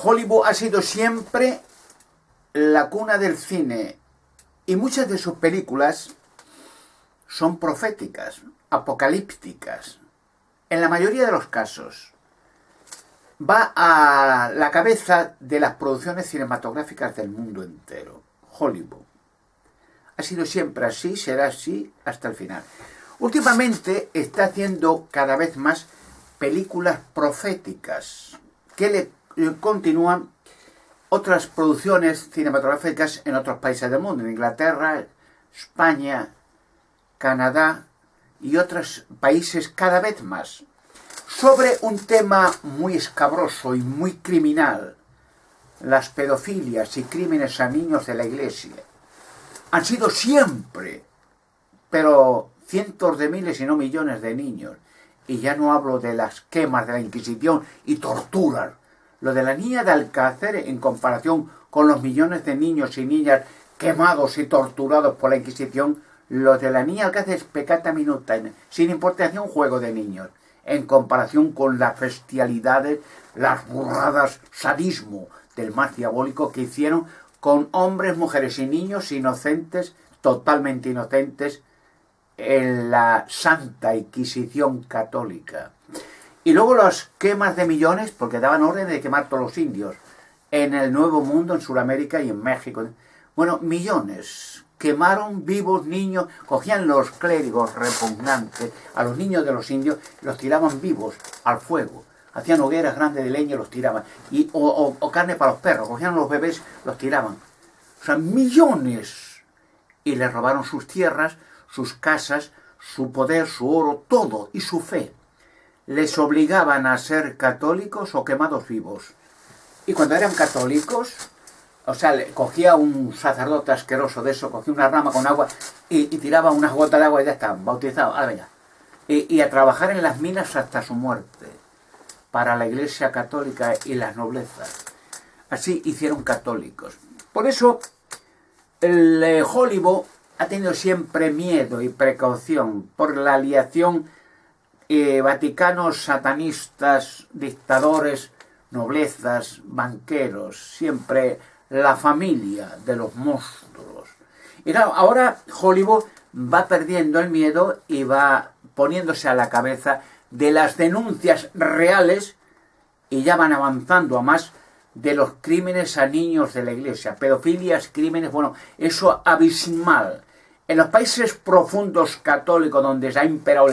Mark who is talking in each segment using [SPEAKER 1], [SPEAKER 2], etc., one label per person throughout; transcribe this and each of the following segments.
[SPEAKER 1] Hollywood ha sido siempre la cuna del cine y muchas de sus películas son proféticas, apocalípticas. En la mayoría de los casos va a la cabeza de las producciones cinematográficas del mundo entero. Hollywood. Ha sido siempre así, será así hasta el final. Últimamente está haciendo cada vez más películas proféticas que le continúan otras producciones cinematográficas en otros países del mundo, en Inglaterra, España, Canadá y otros países cada vez más, sobre un tema muy escabroso y muy criminal: las pedofilias y crímenes a niños de la Iglesia. Han sido siempre, pero cientos de miles y no millones de niños. Y ya no hablo de las quemas de la Inquisición y torturas. Lo de la niña de Alcácer, en comparación con los millones de niños y niñas quemados y torturados por la Inquisición, lo de la niña de Alcácer es peccata minuta, sin importación, juego de niños, en comparación con las bestialidades, las burradas, sadismo del más diabólico que hicieron con hombres, mujeres y niños inocentes, totalmente inocentes, en la Santa Inquisición católica. Y luego las quemas de millones, porque daban orden de quemar todos los indios en el Nuevo Mundo, en Sudamérica y en México. Bueno, millones. Quemaron vivos niños, cogían los clérigos repugnantes a los niños de los indios, los tiraban vivos al fuego. Hacían hogueras grandes de leña y los tiraban. O carne para los perros, cogían los bebés, los tiraban. O sea, millones. Y les robaron sus tierras, sus casas, su poder, su oro, todo, y su fe. Les obligaban a ser católicos o quemados vivos. Y cuando eran católicos, o sea, cogía un sacerdote asqueroso de eso, cogía una rama con agua y tiraba unas gotas de agua y ya estaban bautizados. Ahora ya. Y a trabajar en las minas hasta su muerte, para la Iglesia católica y las noblezas. Así hicieron católicos. Por eso, el Hollywood ha tenido siempre miedo y precaución por la aliación vaticanos, satanistas, dictadores, noblezas, banqueros, siempre la familia de los monstruos. Y claro, ahora Hollywood va perdiendo el miedo y va poniéndose a la cabeza de las denuncias reales, y ya van avanzando a más, de los crímenes a niños de la Iglesia, pedofilias, crímenes, bueno, eso abismal. En los países profundos católicos donde se ha imperado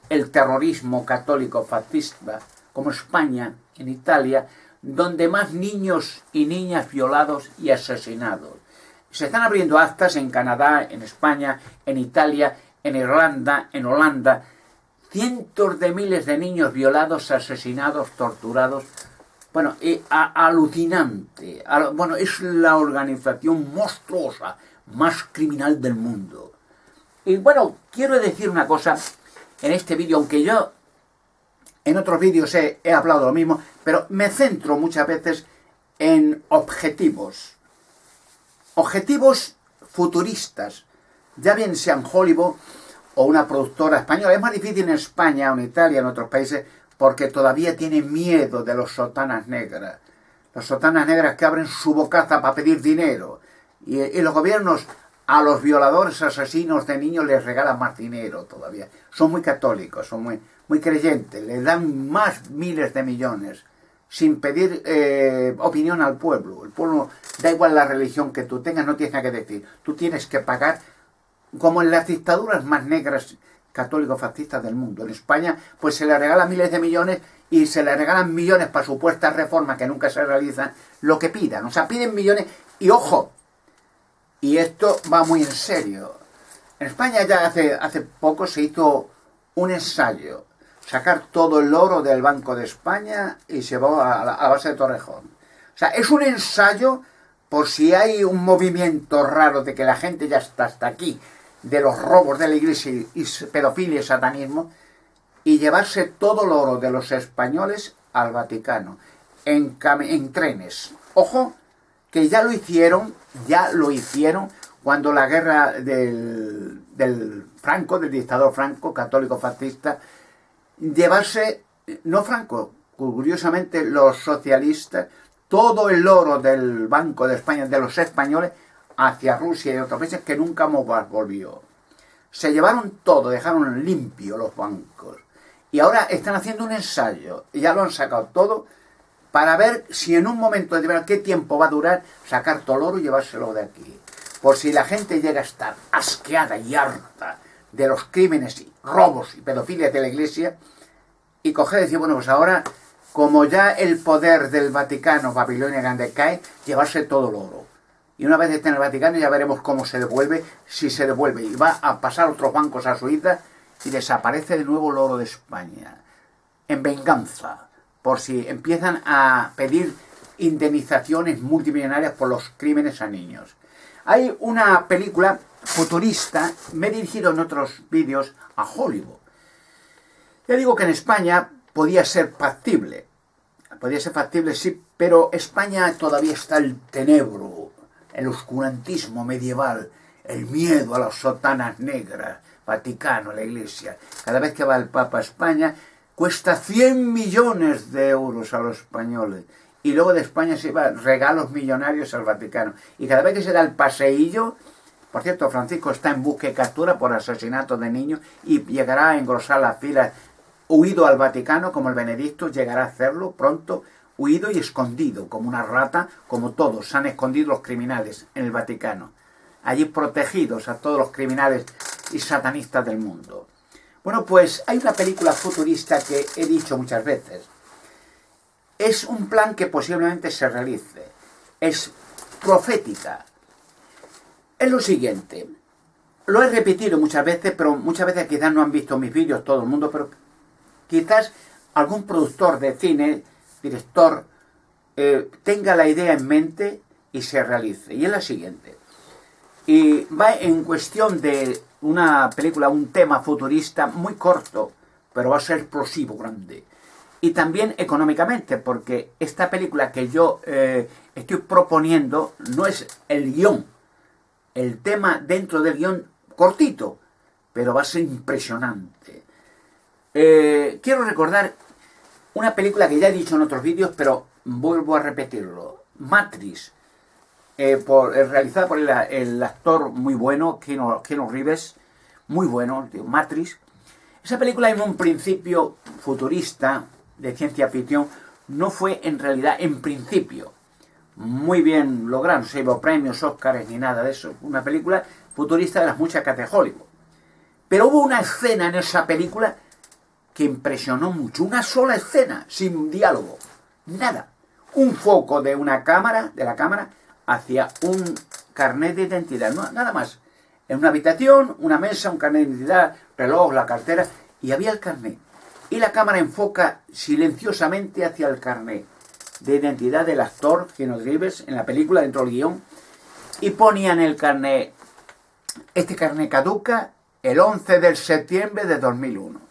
[SPEAKER 1] el terrorismo católico fascista, como España, en Italia, donde más niños y niñas violados y asesinados. Se están abriendo actas en Canadá, en España, en Italia, en Irlanda, en Holanda. Cientos de miles de niños violados, asesinados, torturados. Bueno, alucinante. Bueno, es la organización monstruosa más criminal del mundo. Y bueno, quiero decir una cosa en este vídeo, aunque yo en otros vídeos he hablado lo mismo, pero me centro muchas veces en objetivos. Objetivos futuristas, ya bien sean Hollywood o una productora española. Es más difícil en España o en Italia, en otros países, porque todavía tienen miedo de los sotanas negras. Los sotanas negras que abren su bocaza para pedir dinero. Y los gobiernos a los violadores, asesinos de niños les regalan más dinero todavía. Son muy católicos, son muy creyentes, les dan más miles de millones sin pedir opinión al pueblo. El pueblo, da igual la religión que tú tengas, no tienes nada que decir. Tú tienes que pagar, como en las dictaduras más negras católico-fascistas del mundo. En España, pues se le regalan miles de millones y se le regalan millones para supuestas reformas que nunca se realizan, lo que pidan. O sea, piden millones y ojo, y esto va muy en serio. En España ya hace poco se hizo un ensayo, sacar todo el oro del Banco de España y se va a la base de Torrejón. O sea, es un ensayo por si hay un movimiento raro de que la gente ya está hasta aquí, de los robos de la Iglesia y pedofilia y satanismo, y llevarse todo el oro de los españoles al Vaticano, en trenes. Ojo, que ya lo hicieron cuando la guerra del Franco, del dictador Franco, católico fascista, llevarse, no Franco, curiosamente los socialistas, todo el oro del Banco de España, de los españoles, hacia Rusia y otros países que nunca más volvió. Se llevaron todo, dejaron limpio los bancos. Y ahora están haciendo un ensayo, y ya lo han sacado todo, para ver si en un momento determinado, qué tiempo va a durar, sacar todo el oro y llevárselo de aquí. Por si la gente llega a estar asqueada y harta de los crímenes, robos y pedofilia de la Iglesia, y coger y decir, bueno, pues ahora, como ya el poder del Vaticano, Babilonia Grande, cae, llevarse todo el oro. Y una vez esté en el Vaticano ya veremos cómo se devuelve, si se devuelve. Y va a pasar otros bancos a Suiza y desaparece de nuevo el oro de España. En venganza, por si empiezan a pedir indemnizaciones multimillonarias por los crímenes a niños. Hay una película futurista, me he dirigido en otros vídeos a Hollywood. Ya digo que en España podía ser factible, sí, pero España todavía está el tenebro, el oscurantismo medieval, el miedo a las sotanas negras, Vaticano, la Iglesia. Cada vez que va el Papa a España, cuesta 100 millones de euros a los españoles. Y luego de España se va regalos millonarios al Vaticano. Y cada vez que se da el paseillo, por cierto, Francisco está en busca y captura por asesinato de niños y llegará a engrosar las filas, huido al Vaticano, como el Benedicto, llegará a hacerlo pronto, huido y escondido, como una rata, como todos, se han escondido los criminales en el Vaticano. Allí protegidos a todos los criminales y satanistas del mundo. Bueno, pues hay una película futurista que he dicho muchas veces. Es un plan que posiblemente se realice. Es profética. Es lo siguiente. Lo he repetido muchas veces, pero muchas veces quizás no han visto mis vídeos todo el mundo, pero quizás algún productor de cine, director, tenga la idea en mente y se realice. Y es la siguiente. Y va en cuestión de una película, un tema futurista muy corto, pero va a ser explosivo, grande. Y también económicamente, porque esta película que yo estoy proponiendo no es el guión. El tema dentro del guión cortito, pero va a ser impresionante. Quiero recordar una película que ya he dicho en otros vídeos, pero vuelvo a repetirlo. Matrix, realizada por el actor muy bueno, Keanu Reeves, muy bueno, tío, Matrix. Esa película en un principio futurista, de ciencia ficción, no fue en realidad, en principio, muy bien logrado, no se llevó premios, Óscares ni nada de eso. Una película futurista de las muchas que hace Hollywood. Pero hubo una escena en esa película que impresionó mucho, una sola escena, sin diálogo, nada. Un foco de la cámara, hacia un carnet de identidad, no, nada más. En una habitación, una mesa, un carnet de identidad, reloj, la cartera, y había el carnet. Y la cámara enfoca silenciosamente hacia el carnet de identidad del actor Keanu Reeves en la película, dentro del guión, y ponían el carnet, este carnet caduca el 11 de septiembre de 2001.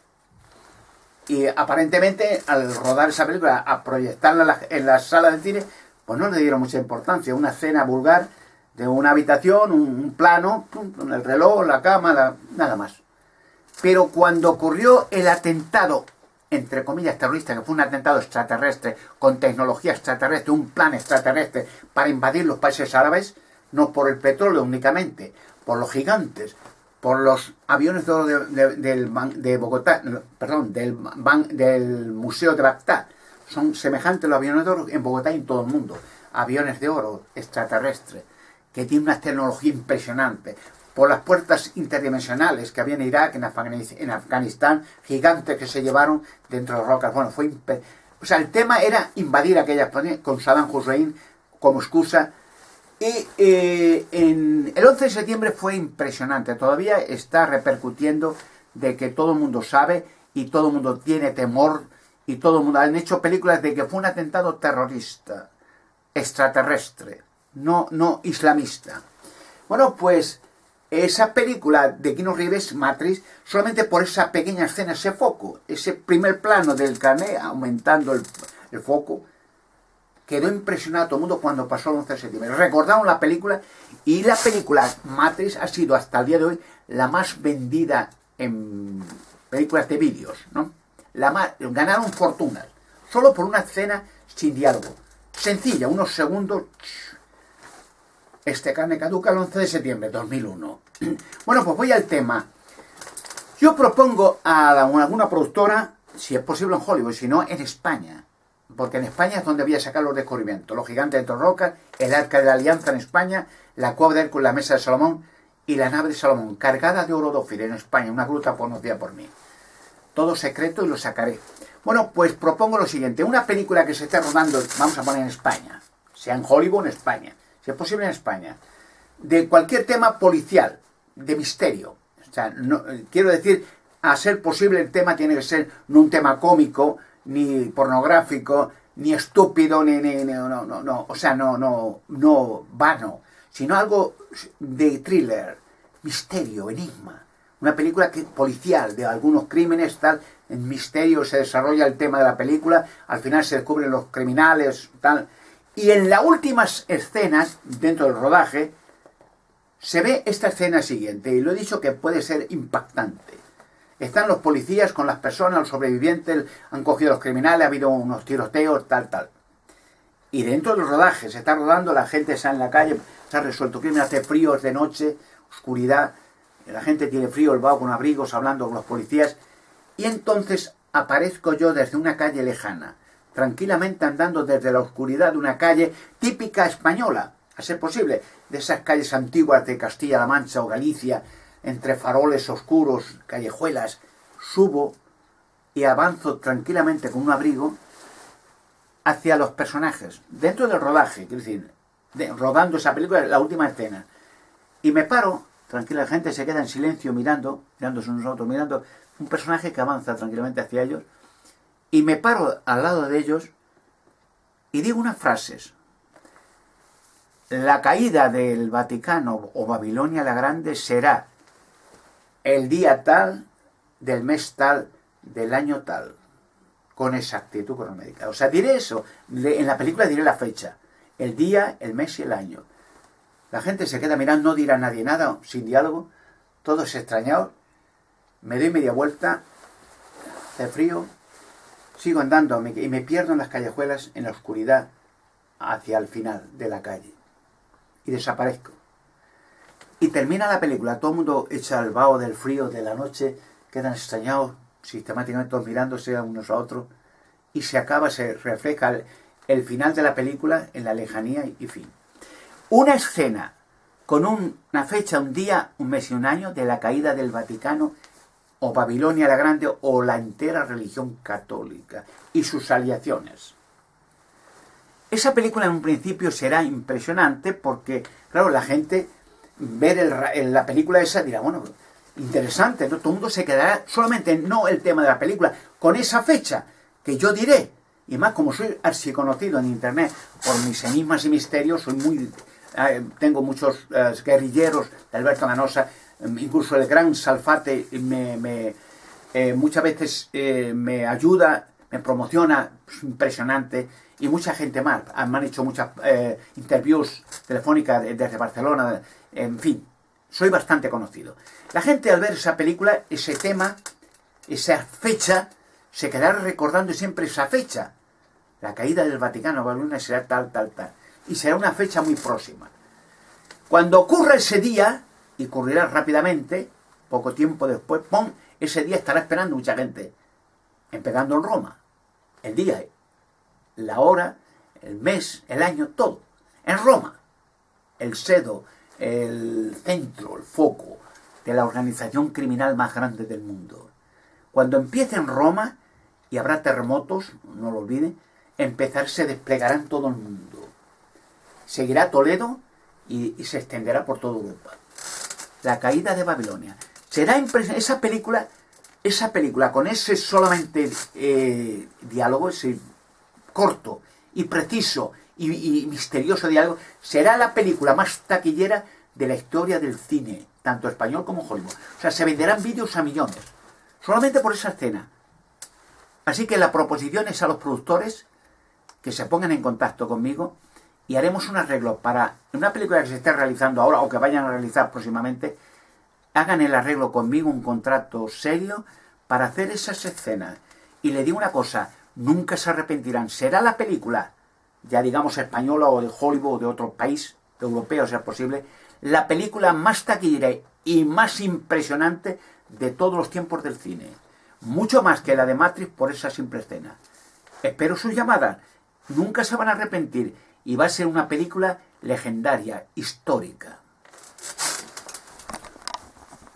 [SPEAKER 1] Y aparentemente, al rodar esa película, a proyectarla en la sala de cine, pues no le dieron mucha importancia. Una escena vulgar de una habitación, un plano, con el reloj, la cama, nada más. Pero cuando ocurrió el atentado, entre comillas, terrorista, que fue un atentado extraterrestre, con tecnología extraterrestre, un plan extraterrestre para invadir los países árabes, no por el petróleo únicamente, por los gigantes, por los aviones de oro de Bogotá, perdón, del Museo de Bagdad. Son semejantes los aviones de oro en Bogotá y en todo el mundo. Aviones de oro extraterrestres, que tienen una tecnología impresionante. Por las puertas interdimensionales que había en Irak, en Afganistán, gigantes que se llevaron dentro de rocas. Bueno, o sea, el tema era invadir aquellas zonas con Saddam Hussein como excusa. Y el 11 de septiembre fue impresionante. Todavía está repercutiendo de que todo el mundo sabe y todo el mundo tiene temor y todo el mundo han hecho películas de que fue un atentado terrorista, extraterrestre, no islamista. Bueno, pues esa película de Keanu Reeves, Matrix, solamente por esa pequeña escena, ese foco, ese primer plano del carnet aumentando el foco, quedó impresionado a todo el mundo cuando pasó el 11 de septiembre. Recordaron la película y la película Matrix ha sido hasta el día de hoy la más vendida en películas de vídeos, ¿no? Ganaron fortunas, solo por una escena sin diálogo, sencilla, unos segundos. Este carne caduca el 11 de septiembre de 2001. Bueno, pues voy al tema. Yo propongo a alguna productora, si es posible en Hollywood, si no en España, porque en España es donde voy a sacar los descubrimientos. Los gigantes de Torroca, el Arca de la Alianza en España, la cueva de Hércules, la mesa de Salomón y la nave de Salomón, cargada de oro dófil en España, una gruta conocida por mí. Todo secreto y lo sacaré. Bueno, pues propongo lo siguiente. Una película que se esté rodando, vamos a poner en España, sea en Hollywood o en España, si es posible en España, de cualquier tema policial, de misterio. O sea, no, quiero decir, a ser posible el tema tiene que ser no un tema cómico, ni pornográfico, ni estúpido, no vano, sino algo de thriller, misterio, enigma. Una película policial de algunos crímenes, tal, en misterio se desarrolla el tema de la película, al final se descubren los criminales, tal. Y en las últimas escenas, dentro del rodaje, se ve esta escena siguiente, y lo he dicho que puede ser impactante. Están los policías con las personas, los sobrevivientes, han cogido a los criminales, ha habido unos tiroteos, tal. Y dentro del rodaje, se está rodando, la gente está en la calle, se ha resuelto crimen, hace frío, es de noche, oscuridad, la gente tiene frío, el vago con abrigos, hablando con los policías, y entonces aparezco yo desde una calle lejana, tranquilamente andando desde la oscuridad de una calle típica española, a ser posible, de esas calles antiguas de Castilla-La Mancha o Galicia, entre faroles oscuros, callejuelas, subo y avanzo tranquilamente con un abrigo hacia los personajes, dentro del rodaje, quiero decir, rodando esa película, la última escena, y me paro, tranquila, la gente se queda en silencio mirándose unos a otros, mirando un personaje que avanza tranquilamente hacia ellos, y me paro al lado de ellos y digo unas frases. La caída del Vaticano o Babilonia la Grande será el día tal, del mes tal, del año tal, con exactitud cronométrica. O sea, diré eso, en la película diré la fecha, el día, el mes y el año. La gente se queda mirando, no dirá nadie nada, sin diálogo, todos extrañados. Me doy media vuelta, hace frío, sigo andando y me pierdo en las callejuelas, en la oscuridad, hacia el final de la calle. Y desaparezco. Y termina la película, todo el mundo echa el vaho del frío de la noche, quedan extrañados, sistemáticamente todos mirándose a unos a otros, y se acaba, se refleja el final de la película en la lejanía y fin. Una escena con una fecha, un día, un mes y un año de la caída del Vaticano o Babilonia la Grande o la entera religión católica y sus aleaciones. Esa película en un principio será impresionante porque, claro, la gente ver la película esa dirá, bueno, interesante, ¿no? Todo el mundo se quedará solamente, no el tema de la película, con esa fecha que yo diré. Y más, como soy archiconocido en internet por mis enigmas y misterios, tengo muchos guerrilleros de Alberto Ganosa, incluso el gran Salfate muchas veces me ayuda, me promociona, es impresionante, y mucha gente más. Me han hecho muchas interviews telefónicas desde Barcelona, en fin, soy bastante conocido. La gente al ver esa película, ese tema, esa fecha, se quedará recordando siempre esa fecha. La caída del Vaticano, Babilonia será tal. Y será una fecha muy próxima. Cuando ocurra ese día, y ocurrirá rápidamente, poco tiempo después, ¡pum!, ese día estará esperando mucha gente, empezando en Roma. El día, la hora, el mes, el año, todo. En Roma. El sedo, el centro, el foco de la organización criminal más grande del mundo. Cuando empiece en Roma, y habrá terremotos, no lo olviden, se desplegará en todo el mundo. Seguirá Toledo y se extenderá por toda Europa. La caída de Babilonia. Será impresionante. Esa película con ese solamente diálogo, ese corto y preciso y misterioso diálogo, será la película más taquillera de la historia del cine, tanto español como Hollywood. O sea, se venderán vídeos a millones, solamente por esa escena. Así que la proposición es a los productores que se pongan en contacto conmigo y haremos un arreglo para una película que se esté realizando ahora o que vayan a realizar próximamente. Hagan el arreglo conmigo, un contrato serio para hacer esas escenas. Y le digo una cosa, nunca se arrepentirán. Será la película ya digamos española o de Hollywood o de otro país europeo, si es posible, la película más taquillera y más impresionante de todos los tiempos del cine. Mucho más que la de Matrix por esa simple escena. Espero sus llamadas. Nunca se van a arrepentir y va a ser una película legendaria, histórica.